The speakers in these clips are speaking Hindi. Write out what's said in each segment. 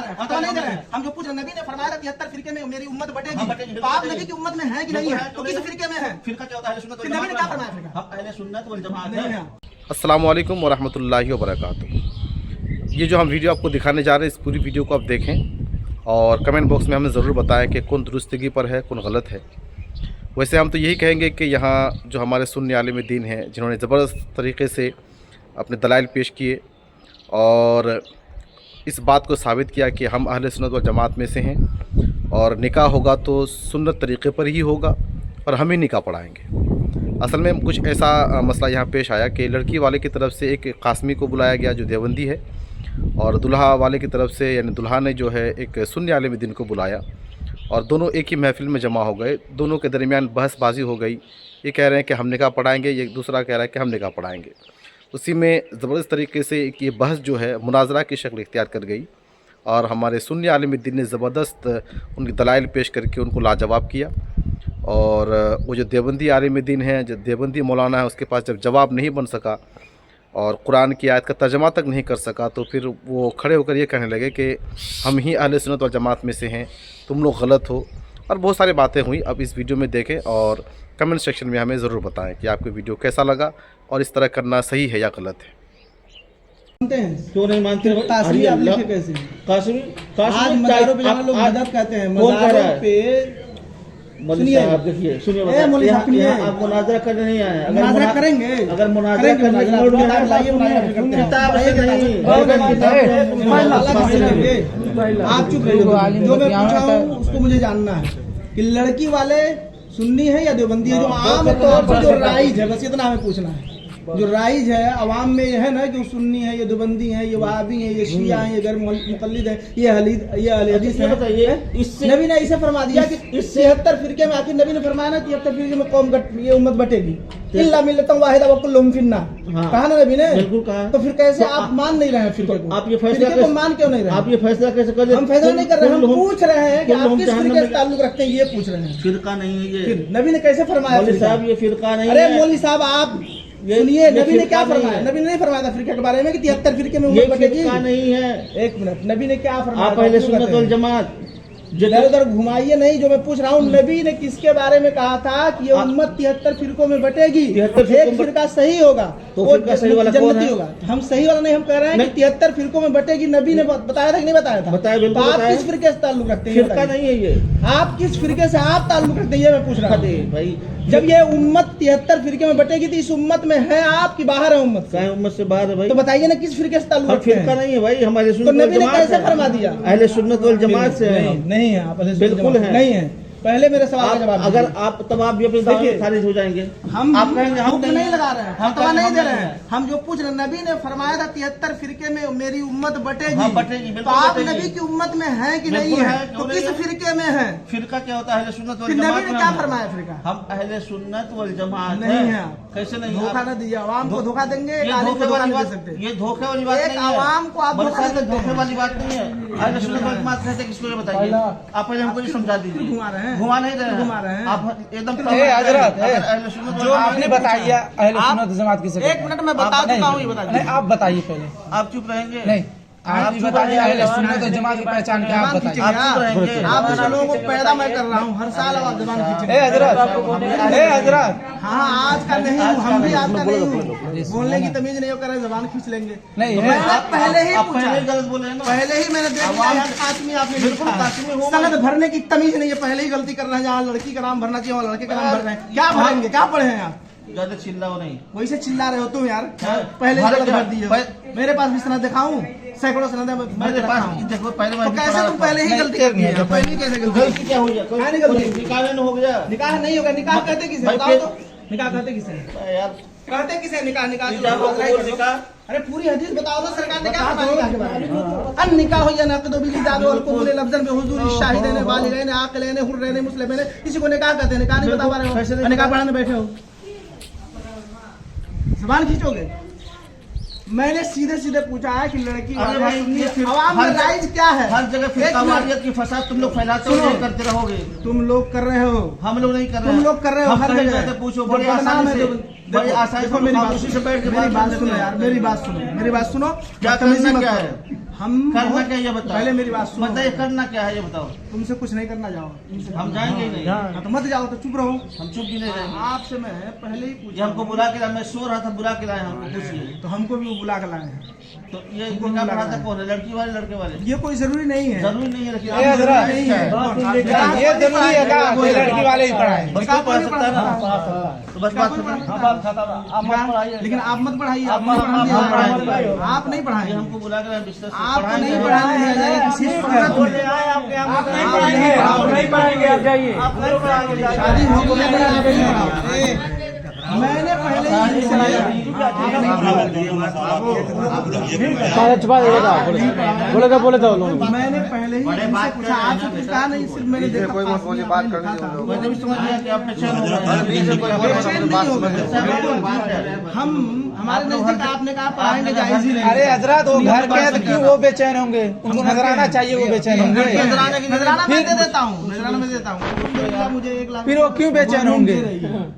रहे हैं, फतवा नहीं दे रहे हैं। हम जो पूछ रहे हैं, नबी ने फरमाया 73 फिरके में मेरी उम्मत बटेगी, तो आप नबी की उम्मत में है कि नहीं है? तो किस फिरके में है? फिरका क्या होता है? सुन्नत वल नबी ने क्या जमात फरमाया फिरका? हम अहले सुन्नत वल जमात नहीं हैं। है। अस्सलामु अलैकुम वरहमतुल्लाहि वबरकातुहू। ये जो हम वीडियो आपको दिखाने जा रहे हैं, इस पूरी वीडियो को आप देखें और कमेंट बॉक्स में हमें ज़रूर बताएं कि कौन दुरुस्तगी पर है, कौन गलत है। वैसे हम तो यही कहेंगे कि यहाँ जो हमारे सुन्नी आलिम दीन हैं, जिन्होंने ज़बरदस्त तरीके से अपने दलाइल पेश किए और इस बात को साबित किया कि हम अहले सुन्नत व जमात में से हैं और निकाह होगा तो सुन्नत तरीक़े पर ही होगा और हम ही निकाह पढ़ाएंगे। असल में कुछ ऐसा मसला यहाँ पेश आया कि लड़की वाले की तरफ से एक कासमी को बुलाया गया जो देवबंदी है, और दुल्हा वाले की तरफ से यानी दुल्हा ने जो है एक सुन्नी आलिम दीन को बुलाया और दोनों एक ही महफिल में जमा हो गए। दोनों के दरमियान बहसबाजी हो गई। ये कह रहे हैं कि हम निकाह पढ़ाएंगे, ये दूसरा कह रहा है कि हम निकाह पढ़ाएंगे। उसी में ज़बरदस्त तरीके से ये बहस जो है मुनाजरा की शक्ल इख्तियार कर गई और हमारे सुन्नी आलिम दीन ने ज़बरदस्त उनकी दलाइल पेश करके उनको लाजवाब किया। और वो जो देवबंदी आलिम दीन है, जो देवबंदी मौलाना है, उसके पास जब जवाब नहीं बन सका और कुरान की आयत का तर्जमा तक नहीं कर सका, तो फिर वो खड़े होकर ये कहने लगे कि हम ही अहले सुन्नत व जमात में से हैं, तुम लोग गलत हो। और बहुत सारी बातें हुई। अब इस वीडियो में देखें और कमेंट सेक्शन में हमें ज़रूर बताएं कि आपको वीडियो कैसा लगा और इस तरह करना सही है या गलत है। मानते हैं? क्यों नहीं मानते? तासमी आप लिखे कैसे? कासमी आज मज़ारों पे जाना लोग मदद कहते हैं। कौन कह रहा मज़ारों है? पे मौलवी साहब देखिए, सुनिए, मौलवी साहब यहाँ आप मुनाजरा करने नहीं आए हैं। मुनाजरा करेंगे, अगर मुनाजरा करने की किताब मूड में लाइए, मुनाजरा करते हैं। किताब है नहीं, आप चुप रहिए। जो मैं पूछा हूँ उसको मुझे जानना है कि लड़की वाले सुन्नी है या देवबंदी है? जो आम तौर पर जो राइज है, बस इतना हमें पूछना है। जो राइज है अवाम में ये है ना कि सुन्नी है, ये देवबंदी है, ये वहाबी है, ये शिया है, ये गैर मुक़ल्लिद है, ये अहले हदीस है। बताइए, इससे नबी ने इसे फरमा दिया कि इस 73 फिरके में, आखिर नबी ने फरमाया ना 73 फिरके में कौम ये उम्मत बटेगी, इल्ला मिल्लतन वाहिदा व कुल्लुहुम फिन्नार। कहा ना नबी ने? बिल्कुल कहा। तो फिर कैसे आप मान नहीं रहे हैं फिरके को? आप ये फैसला फिरके को मान क्यों नहीं रहे? आप ये फैसला कैसे कर? हम फैसला नहीं कर रहे, हम पूछ रहे हैं कि आप किस फिरके से ताल्लुक रखते हैं, ये पूछ रहे हैं। फिरका नहीं है ये। फिर नबी ने कैसे फरमाया? मौलवी साहब ये फिरका नहीं अरे है। मौलवी साहब आप सुनिए, नबी ने क्या फरमाया? नबी ने नहीं फरमाया था फिरके के बारे में कि 73 फिरके में उम्मत बटेगी? फिरका नहीं है। एक मिनट, नबी ने क्या फरमाया? आप अहले सुन्नत वल जमात इधर उधर घुमाइए नहीं। जो मैं पूछ रहा हूँ, नबी ने किसके बारे में कहा था कि ये उम्मत 73 फिरकों में बटेगी, एक फिरका सही होगा तो फिरका सही वाला कौन है? होगा। हम सही वाला नहीं, हम कह रहे हैं कि 73 फिरकों में बटेगी। नबी ने बताया था कि नहीं बताया था? बताया, बिल्कुल आप बताया। किस फिरके से ताल्लुक रखते हैं? फिरका नहीं है ये। आप किस फिरके से आप ताल्लुक रखते हैं, ये मैं पूछ रहा हूँ भाई। जब ये उम्मत 73 फिरके में बटेगी तो इस उम्मत में है आप कि बाहर है उम्मत से? उम्मत से बाहर है भाई। तो बताइए ना किस फिरके से ताल्लुक रखते हैं? फिरका नहीं है भाई, हमारे तो नबी ने कैसे फरमा दिया? अहले सुन्नत वल जमात से है। नहीं है आप बिल्कुल है। नहीं है। पहले मेरे सवाल का जवाब अगर आप तब आप भी अपने दावे में खारिज हो जाएंगे। हम आप कहेंगे हम नहीं लगा रहे हैं, फतवा नहीं दे रहे हैं। हैं। हम जो पूछ रहे हैं, नबी ने फरमाया था 73 फिरके में मेरी उम्मत बटेगी। हाँ, बटेगी, तो बिल्कुल आप बटेगी। नबी की उम्मत में है कि नहीं बिल्कुल है? है, तो क्यों किस नहीं है? फिरके में है? फिरका क्या होता है? अहले सुन्नत वल फिर जमात नबी ने में क्या हम हैं। फरमाया फिरका? हम अहले सुन्नत वल जमात नहीं हैं। है आप। कैसे नहीं? धोखा न दीजिए, आवाम को धोखा देंगे, ये आलिम को धोखे धोखा वाली नहीं दे बात, सकते। ये धोखे वाली बात एक नहीं है। आवाम को आप बड़े धोखा साहब, दे सकते धोखे हैं। वाली बात नहीं है। अहले सुन्नत वल जमात कहते हैं किसको? ये बताइए आप पहले हमको ये समझा दीजिए। घुमा रहे हैं, घुमा नहीं रहे हैं। घुमा रहे हैं। आप एकदम हजरत, अहले सुन्नत वल जो आपने बताइए अहले सुन्नत जमात किसे कहते हैं? एक मिनट में बता चुका हूँ, ये बता नहीं, आप बताइए पहले। आप चुप रहेंगे? नहीं, आप चुप बताइए रहेंगे। अहले सुन्नत और जमात की पहचान क्या आप बताइए। आप चुप रहेंगे। आप जैसे लोगों को पैदा मैं कर रहा हूँ, हर साल आवाज जबान खींचेंगे। ए हजरत, हाँ, आज का नहीं हूँ, हम भी आज का नहीं हूँ। बोलने की तमीज नहीं हो कर जबान खींच लेंगे। नहीं, मैंने पहले ही आप पूछा, पहले ही गलत बोले हैं ना। पहले ही मैंने देख लिया यहाँ कासमी आपने बिल्कुल लिखा है। कासमी हूँ सनद भरने की तमीज नहीं है, पहले ही गलती कर रहे हैं। जहाँ लड़की का नाम भरना चाहिए वहाँ लड़के का नाम भर रहे हैं। क्या भरेंगे? क्या पढ़े हैं आप? ज्यादा चिल्लाओ नहीं। वही से चिल्ला रहे हो तुम यार। हाँ, पहले ही भर गलत क्या? भर दिए। मेरे पास भी सनद दिखाऊं, सैकड़ों सनद मेरे पास देखो पहले मैं तो कैसे तुम पहले ही गलती कर दिए? पहले ही कैसे गलती? गलती क्या हो गया? कहाँ नहीं गलती? निकाह नहीं हो गया निकाह नहीं होगा। निकाह कहते किसे? भाई बताओ फिर- तो। निकाह कहते किसे? यार। कहते किसे? निकाह निकाह निकाह अरे पूरी हदीस बताओ ना सरकार ने क्या फरमाया निकाह के बारे में? अन निकाह हो या नक़द बिल इजाद वल क़बूल लफ्ज़न बिहुज़ूर शाहिदैन बालिगैन आक़िलैन हुर्रैन मुस्लिमैन। किसी को निकाह कहते हैं। निकाह नहीं बता पा रहे हो, निकाह पढ़ाने बैठे हो, ज़बान खींचोगे। मैंने सीधे सीधे पूछा है कि लड़की अरे भाई, ये फिर अवाम में राइज क्या है? हर जगह फिरकावारियत की फसाद तुम लोग फैलाते हो, नहीं करते रहोगे। तुम लोग कर रहे हो, हम लोग नहीं कर रहे तुम हैं। लोग कर रहे हो। हम हर कहीं जगह जाते पूछो, जो बड़ी बदनाम आसानी है, से, जो- बड़ी देखो, आसानी देखो से मेरी बात खामोशी से बैठ के मेरी बात करते सुनो हैं। यार, मेरी बात सुनो, मेरी बात सुनो। क्या बदतमीजी करना मत क्या करो। है? हम करना क्या है ये बताओ। पहले मेरी बात सुनो। बताइए करना क्या है ये बताओ। तुमसे कुछ नहीं करना, जाओ। हम जाएंगे ही नहीं। हाँ, तो मत जाओ, तो चुप रहो। हम चुप भी नहीं रहेंगे। आपसे मैं पहले ही ये पूछा, हमको बुला के लाए, मैं सो रहा था, बुला के लाए हमको, पूछिए। तो हमको भी वो बुला के लाए हैं। तो ये निकाह पढ़ाता कौन है? लड़की वाले लड़के वाले? ये कोई जरूरी नहीं है, जरूरी नहीं है लेकिन ये हजरत, नहीं है। ये जरूरी है क्या कोई लड़की वाले ही पढ़ाए? बस कोई पढ़ सकता है ना, तो बस बात खत्म। लेकिन आप मत पढ़ाइए, आप मत पढ़ाइए। आप नहीं ये पढ़ाइए, हमको बुला के लाए बिस्तर से, आपको पढ़ाएंगे नहीं हम। पढ़ाने दिया जाएगा किसी सूरत में। आप नहीं पढ़ाएंगे, आप जाइए। शादी हो गई है, आप नहीं पढ़ाओ। मैंने पहले ही छुपा देगा, बोले तो मैंने पहले ही इनसे पूछा, आपसे कुछ कहा नहीं, सिर्फ मैंने देखा बात करनी। मैंने भी समझ लिया कि आप बेचैन हो गए। हम हमारे नजदीक आपने कहा पढ़ाएंगे, जायज ही नहीं। अरे हजरत वो घर के हैं तो क्यों वो बेचैन होंगे? उनको नजराना चाहिए, वो बेचैन होंगे। नजराना मैं दे देता हूँ, नजराना मैं देता हूँ, मुझे 1 लाख। फिर वो क्यों बेचैन होंगे?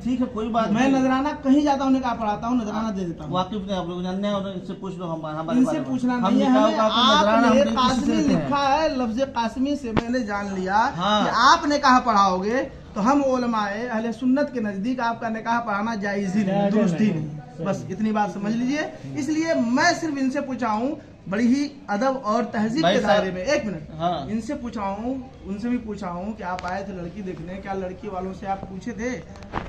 ठीक है कोई बात मैं नजराना कहीं जाता हूँ, निकाह पढ़ाता हूँ, नजराना दे देता हूँ। वाकिफ नहीं आप लोग जानते हैं, और इनसे पूछ लो। हम हमारे इनसे पूछना नहीं है हमें। आपने कासमी लिखा है, लफ्ज कासमी से मैंने जान लिया कि आप निकाह पढ़ाओगे, तो हम उलमाए अहले सुन्नत के नजदीक आपका निकाह पढ़ाना जायज ही नहीं, दुरुस्त ही नहीं। बस इतनी बात समझ लीजिए। इसलिए मैं सिर्फ इनसे पूछा हूँ, बड़ी ही अदब और तहजीब के दायरे में। 1 मिनट, हाँ। इनसे पूछा हूँ, उनसे भी पूछा हूँ कि आप आए थे लड़की देखने, क्या लड़की वालों से आप पूछे थे?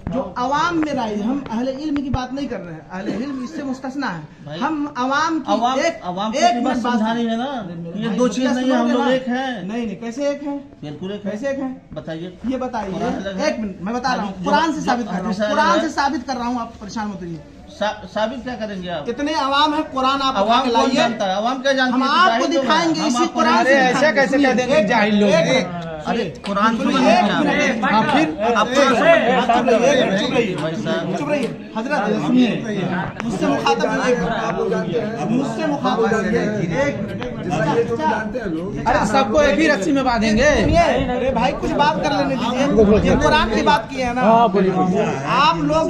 जो अवाम में राय, हम अहले इल्म की बात नहीं कर रहे हैं, अहले इल्म इससे मुस्तस्ना है। हम अवाम की एक बात समझानी है ना, ये 2 चीज नहीं है, हम लोग एक हैं। नहीं, कैसे एक है? बिल्कुल एक है। कैसे एक है? बताइए। ये बताइए। 1 मिनट, मैं बता रहा हूँ, कुरान से साबित कर रहा हूँ, कुरान से साबित कर रहा हूँ, आप परेशान मत होइए। साबित क्या करेंगे आप? कितने अवाम है, कुरान आप अवाम कौन जानता है? अवाम क्या जानता है? हम आपको दिखाएंगे इसी कुरान से। ऐसा कैसे कह देंगे जाहिल लोग? अरे कुरान चुप रहिए, हजरत सुनिए, मुझसे मुखातब मुझसे मुखातब। अरे सबको एक ही रस्सी में बांधेंगे। अरे भाई कुछ बात कर लेने दीजिए, ये कुरान की बात की है ना। आप लोग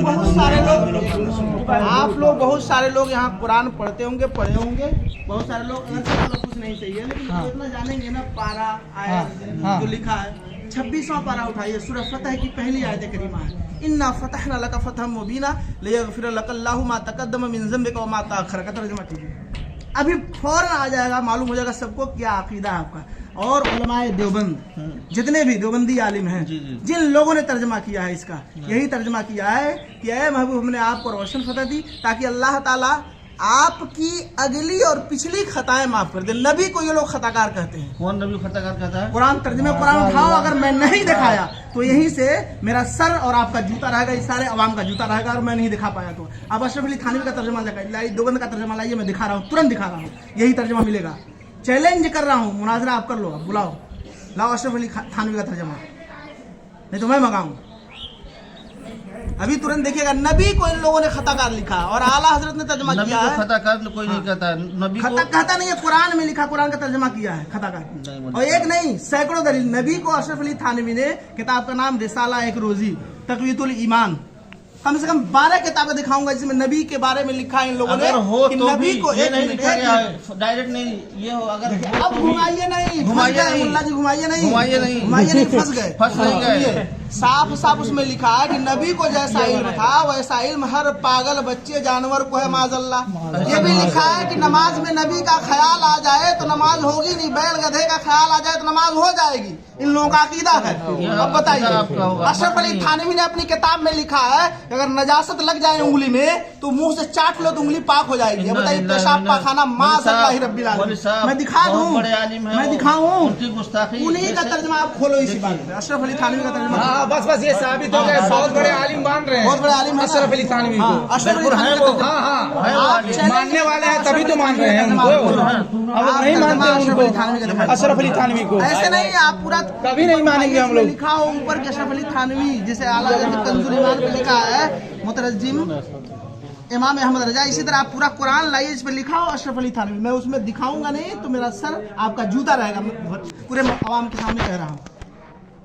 बहुत सारे लोग यहाँ कुरान पढ़ते होंगे, पढ़े होंगे बहुत सारे लोग। कुछ नहीं सही है, लेकिन इतना जानेंगे ना, पारा आयत जो लिखा है, 26वां पारा उठाइए, सूरह फतह की पहली आयत करीमा है, इन्ना फतहना लका फतहम मुबीना लियगफिर लकल्लाहु मा तक़द्दम मिन ज़म्बिका व मा तअख़्ख़र का तर्जुमा कीजिए। अभी फौरन आ जाएगा, मालूम हो जाएगा सबको क्या अकीदा है आपका। और उलमाए देवबंद, जितने भी देवबंदी आलिम हैं, जिन लोगों ने तर्जमा किया है इसका, यही तर्जमा किया है कि ऐ महबूब, हमने आपको रोशन फतह दी ताकि अल्लाह ताला आपकी अगली और पिछली खताएं माफ कर दे। नबी को ये लोग खताकार कहते हैं। कौन नबी खताकार कहता है? कुरान तर्जुमे कुरान उठाओ, अगर मैं नहीं दिखाया तो यहीं से मेरा सर और आपका जूता रहेगा, इस सारे अवाम का जूता रहेगा, और मैं नहीं दिखा पाया तो आप अशरफ अली थानवी का तर्जुमा लाइए, देवबंद का तर्जुमा लाइए, मैं दिखा रहा हूँ, तुरंत दिखा रहा हूँ, यही तर्जुमा मिलेगा। चैलेंज कर रहा हूँ, मुनाजरा आप कर लो, आप बुलाओ, लाओ अशरफ अली थानवी का तर्जुमा, नहीं तो मैं मंगाऊं। अभी तुरंत देखिएगा, नबी को इन लोगों ने खताकार लिखा और आला हजरत ने तर्जुमा किया है। खताकार कोई नहीं कहता है, नबी को कहता नहीं है, कुरान में लिखा, कुरान का तर्जुमा किया है खताकार। और एक नहीं, सैकड़ों दलील। नबी को अशरफ अली थानवी ने, किताब का नाम रिसाला एक रोजी तक़वीयतुल ईमान, कम से कम 12 किताबें दिखाऊंगा जिसमें नबी के बारे में लिखा है इन लोगों ने। हो कि तो नबी को ये नहीं लिखा गया है, डायरेक्ट नहीं, ये हो अगर अब घुमाइए नहीं, मुल्ला जी घुमाइए नहीं, फंस गए, फंस नहीं गए। साफ साफ उसमें लिखा है कि नबी को जैसा इल्म था वैसा इल्म हर पागल बच्चे जानवर को है, माजल्ला। ये भी लिखा है कि नमाज में नबी का ख्याल आ जाए तो नमाज होगी नहीं, बैल गधे का ख्याल आ जाए तो नमाज हो जाएगी। इन लोगों का अकीदा है। अब बताइए, अशरफ अली थानवी ने अपनी किताब में लिखा है अगर नजासत लग जाए उंगली में तो मुंह से चाट लो तो उंगली पाक हो जाएगी। बताइए, पेशाब पाखाना माज़अल्लाह रब्बिल आलमीन। मैं दिखा दूं, मैं दिखाऊं, उन्हीं का तर्जुमा आप खोलो इसी बात पे, अशरफ अली थानवी का तर्जुमा। बस ये साबित हो गया, बहुत बड़े आलिम मान रहे हैं, बहुत बड़े आलिम अशरफ अली थानवी को। अशरफ अली थानवी को मानने वाले हैं तभी तो मान रहे हैं उनको, हम लोग नहीं मानते उनको, अशरफ अली थानवी को। ऐसे नहीं, आप पूरा कभी नहीं मानेंगे हम लोग। लिखा हो ऊपर के अशरफ अली थानवी, जिसे आला कंजुल ईमान पे लिखा है मुतरज्जिम इमाम अहमद रजा, इसी तरह आप पूरा कुरान लाइए, इस पे लिखा हो अशरफ अली थानवी। मैं उसमें दिखाऊंगा नहीं तो मेरा सर आपका जूता रहेगा, पूरे अवाम के सामने कह रहा हूँ।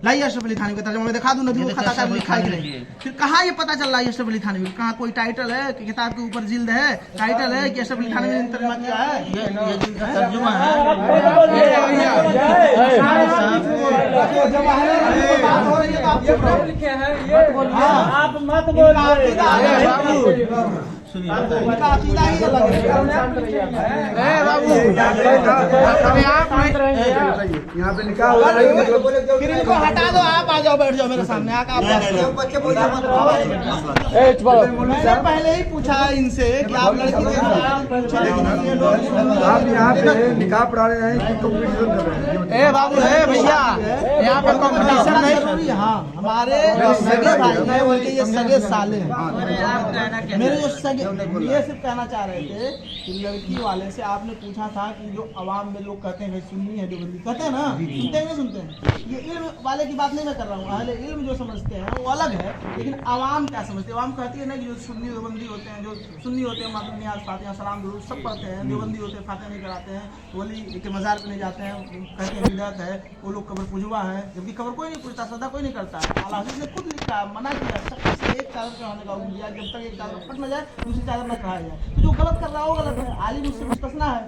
लाइए अशरफ अली थानवी का तर्जुमा मैं दिखा दूं नबी को खता कर लिखा है कि नहीं। फिर कहाँ ये पता चल रहा है अशरफ अली थानवी, कहाँ कोई टाइटल है कि किताब के ऊपर जिल्द है, टाइटल है कि अशरफ अली थानवी ने तर्जुमा किया है? ये जिनका तर्जुमा है आप मत बोलिए। उनका अकीदा ही अलग है। यहाँ पे लिखा हुआ है मतलब फिर इनको हटा दो, आप आ जाओ, बैठ जाओ मेरे सामने आकर आप बात करो। मैंने पहले ही पूछा इनसे कि आप लड़की के आप यहाँ पे निकाह पढ़ा रहे हैं कि कंपटीशन कर रहे हैं? ए बाबू है भैया, यहाँ पे कंपटीशन नहीं जरूरी। हाँ हमारे सगे भाई हैं, उनके ये सगे साले हैं। मेरे जो सगे, ये सिर्फ कहना चाह रहे थे कि लड़की वाले से आपने पूछा था कि जो अवाम में लोग कहते हैं सुन्नी है देवबंदी, कहते हैं ना, सुनते हैं नहीं सुनते हैं? ये इल्म वाले की बात नहीं मैं कर रहा हूँ, अहले इल्म जो समझते हैं वो अलग है, लेकिन अवाम क्या समझते हैं? अवाम कहती है ना कि जो सुन्नी देवबंदी होते हैं, जो सुन्नी होते हैं मातम नियाज फातिहा सलाम दुरूद सब पढ़ते हैं, देवबंदी होते हैं फातिहा नहीं कराते हैं, वली के मज़ार पे नहीं जाते हैं, कहते हैं बिदअत है, वो लोग कब्र पुजवा है, जबकि कब्र कोई नहीं पूछता, सदा कोई नहीं करता। आला हज़रत ने खुद लिखा, मना किया एक चादर चढ़ाने का हुक्म दिया, जब तक एक चादर फट न जाए दूसरी चादर न चढ़ाया जाए। तो जो गलत कर रहा है वो गलत है, आलिम उससे मुस्तस्ना है।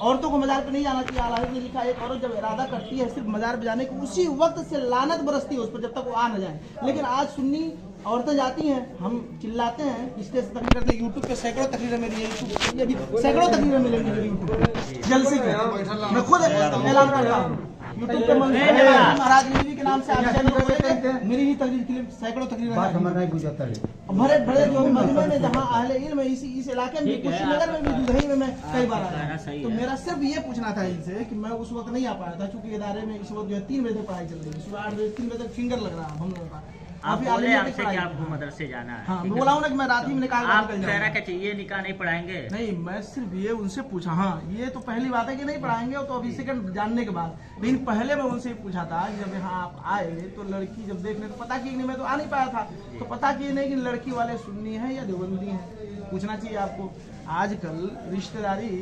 औरतों को मज़ार पे नहीं जाना चाहिए। आला हज़रत ने लिखा एक औरत जब इरादा करती है सिर्फ मज़ार पे जाने की, उसी वक्त से लानत बरसती है उस पर जब तक वो आ न जाए। लेकिन आज सुन्नी औरतें जाती हैं, हम चिल्लाते हैं, स्टेज तक करते हैं, यूट्यूब पे सैकड़ों तकरीरें मेरी यूट्यूब ये भी सैकड़ों तकरीरें मिलेंगी मेरी यूट्यूब पे जलसे की, मैं खुद ऐलान करता हूँ यूट्यूब पे महाराज नीवी के नाम से आप चैनल खोलेंगे, मेरी ही तकरीर के लिए सैकड़ों तकरीरें भरे भरे जो मजमे में जहाँ अहले इल्म है, इस इलाके में कुशीनगर में भी दुधई में मैं कई बार आया। तो मेरा सिर्फ ये पूछना था इनसे कि मैं उस वक्त नहीं आ पाया था क्योंकि इदारे में इस वक्त जो है 3 बजे तक पढ़ाई चल रही है, सुबह 8 बजे 3 बजे तक फिंगर लग रहा है हम लोगों का। आप बोले हमसे कि आपको मदरसे जाना है। हाँ बोला हूँ ना कि मैं रात ही में निकाल आप कहना क्या चाहिए, निकाह नहीं पढ़ाएंगे? नहीं, मैं सिर्फ ये उनसे पूछा। हाँ ये तो पहली बात है कि नहीं पढ़ाएंगे, तो अभी सेकंड जानने के बाद। लेकिन पहले मैं उनसे पूछा था कि जब यहाँ आप आए तो लड़की जब देखने तो पता की नहीं, मैं तो आ नहीं पाया था, तो पता किए नहीं कि लड़की वाले सुन्नी है या देवबंदी है, पूछना चाहिए आपको। आजकल रिश्तेदारी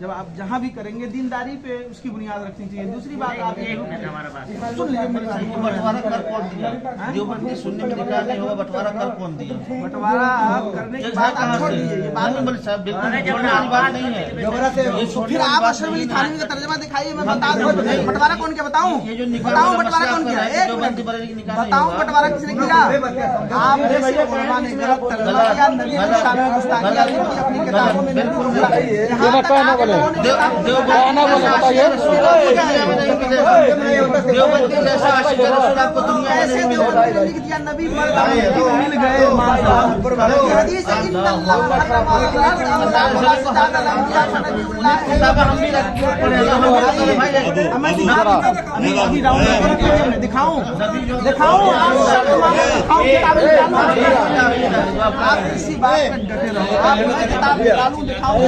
जब आप जहाँ भी करेंगे दीनदारी पे उसकी बुनियाद रखनी चाहिए। दूसरी बात आप हमारा बात सुन लीजिए मेरी बात। बंटवारा कर कौन दिया? देवबंदी सुन्नी में निकाह नहीं होगा, बंटवारा कर कौन दिया? बंटवारा आप करने की बात आप छोड़ दीजिए, ये बात बोले साहब बिल्कुल छोड़ने वाली बात नहीं है। फिर आप अशरफ अली थानवी का तर्जुमा दिखाइए, मैं बता दूं बंटवारा कौन क्या बताऊं? ये जो निकाह बताऊं बंटवारा कौन किया? एक मिनट बताऊं बंटवारा किसने किया? आपने से उलमा ने गलत तर्जुमा किया, नबी की शान में गुस्ताखियां की अपनी किताबों में बिल्कुल यहाँ तक देवबंदी जैसा आपको दुनिया में ऐसे नहीं देवबंदी ने लिख दिया नबी मर मिल गए माशाअल्लाह। ये हदीस है इन्नल्लाह दिखाऊं आप इसी बात पर डटे रहो। आप किताब निकालूं दिखाऊं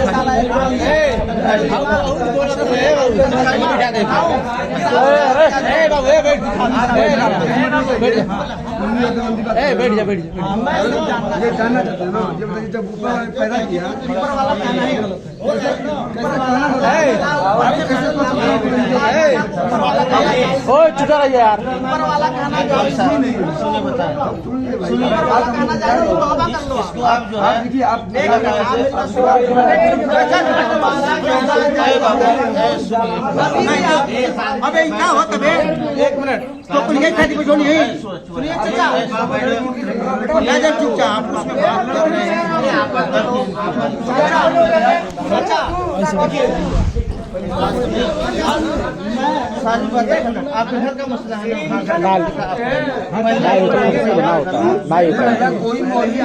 ये जानना चाहते हैं ना, जब ऊपर वाले पैदा किया ऊपर वाला कहना ही गलत है। चुका रहिए यार। ऊपर वाला कहना जायज नहीं, सुनिए बताएं, ऊपर वाला कहना जायज नहीं, तौबा कर लो इसको आप जो है देखिए आप अबे क्या हो तबे एक मिनट तो कुछ ये खाती कुछ नहीं है। सुनिए चाचा या जब चुपचाप उसमें बात कर रहे हैं सारी बातें आपके घर का मसला है कोई मौलवी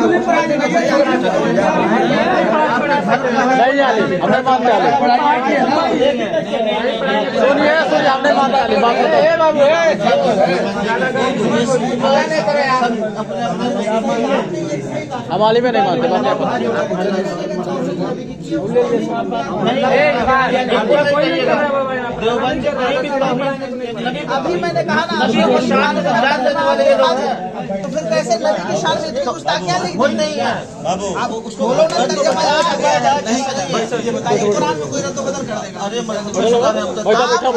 हमारी में नहीं मानते। अभी मैंने कहा ना तो फिर कैसे नबी की शान में इतनी गुस्ताखियां लिख दी? नहीं है आप उसको बोलो ना तर्जुमा ये बताइए कुरान को कोई रद्द बदल कर देगा।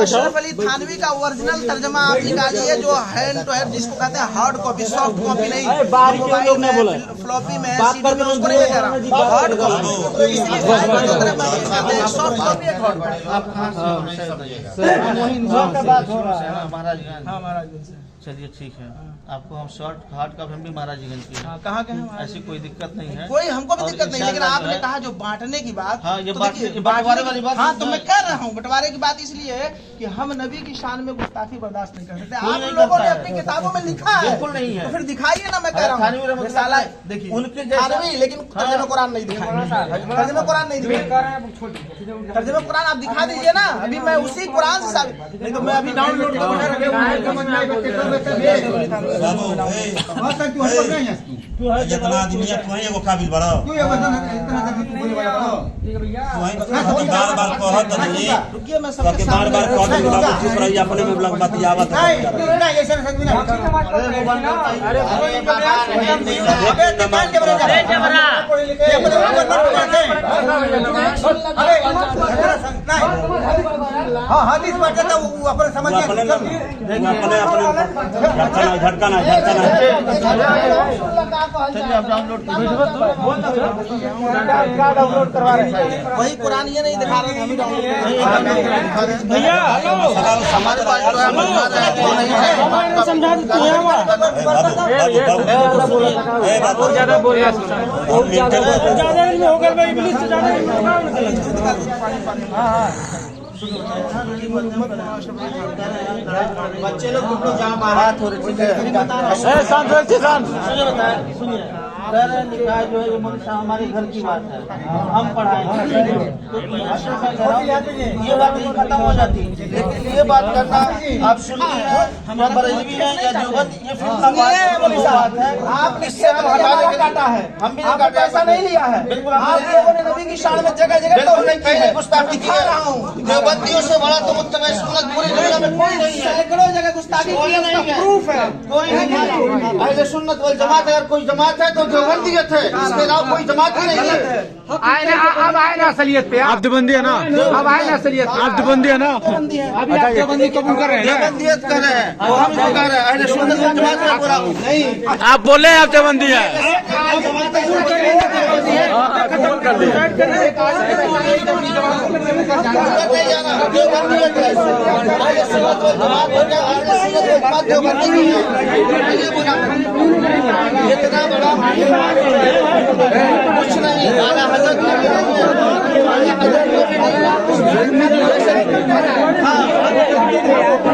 अशरफ अली थानवी का ओरिजिनल तर्जुमा आप निकालिए जो हैंड टू हैंड जिसको कहते हैं हार्ड कॉपी, सॉफ्ट कॉपी नहीं, मोबाइल में फ्लॉपी में सीडी में, उसको नहीं कह रहा हार्ड कॉपी। सॉफ्ट कॉपी एक हार्ड कॉपी। चलिए ठीक है, आपको हम शॉर्ट हार्ड का भी महाराज जी गंज की कहाँ के हैं? ऐसी कोई दिक्कत नहीं है, कोई हमको भी दिक्कत नहीं, लेकिन आपने कहा जो बांटने की बात, हाँ, ये तो बांटने- देखिए, बंटवारे वाली बात हाँ नहीं तो है। मैं कह रहा हूँ बंटवारे की बात इसलिए है कि हम नबी की शान में गुस्ताखी बर्दाश्त नहीं कर सकते। कोई आप नहीं लोगों ने करता है। अपनी किताबों में लिखा है, बिल्कुल नहीं है। तो फिर दिखाइए ना। मैं कह रहा थानवी हूँ रहमतुल्लाह रिसाला देखिए उनके जैसा- थानवी, लेकिन तर्जुमा कुरान नहीं दिखाएंगे, तर्जुमा कुरान नहीं दिखाएंगे, तर्जुमा कुरान आप दिखा दीजिए ना। अभी मैं उसी कुरान से साबित, नहीं तो मैं अभी डाउनलोड जितना आदमी है तू एगो काबिल बड़ा बार बार कहत नहीं रुकिए, मैं तो सबके के बार बार कहत नहीं बाबू चुप रही अपने में लग बतियावत अपने झटका ना चलिए आप डाउनलोड वही कुरान ये नहीं दिखा रहे थे, हम ही डाउनलोड भैया हमारे पास जो है मजबूत है, वो नहीं है। समझा देते हैं बाबू ज्यादा बोल रहा ज्यादा इनमें होगा भाई, इंग्लिश से ज्यादा इनमें होगा। बच्चे लोग तुम लोग जहाँ बारात हो रही है, सुनिए कह रहे हैं निकाह जो है ये मनुष्य हमारे घर की बात है, हम पढ़ाएंगे तो अशरफ भाई कह रहा हूं, ये बात नहीं खत्म हो जाती, लेकिन ये बात करना आप सुनिए हम बरेलवी हैं या देवबंद, ये फितना बात है। आप इससे काटा है, हम भी पैसा नहीं लिया है, बिल्कुल आप लोगों ने नबी की शान में जगह जगह तो नहीं की है, गुस्ताखी की रहा हूँ। देवबंदियों से बड़ा तो मुत्तबा सुन्नत पूरी दुनिया में कोई नहीं है, सैकड़ों जगह गुस्ताखी की है, उसका प्रूफ है। कोई नहीं है। अहले सुन्नत वल जमात अगर कोई जमात है तो देवबंदियत है, इसके अलावा कोई जमात ही नहीं है। अब आए ना असलियत पे, आप देवबंदी है ना, अब आए ना असलियत, आप देवबंदी है ना, अभी आप देवबंदी कबूल कर रहे हैं, देवबंदियत कर रहे हैं, वो हम जो कह रहे हैं अहले सुन्नत वल जमात का पूरा नहीं। आप बोले आप देवबंदी है। कबूल कर दिया नहीं जाना, देवबंदियत है, अहले सुन्नत वल जमात हो गया, अहले सुन्नत वल जमात देवबंदी नहीं है। ये बोला इतना बड़ा कुछ नहीं, आला हजरत भी नहीं है, आला हजरत भी नहीं है। हाँ, आला हजरत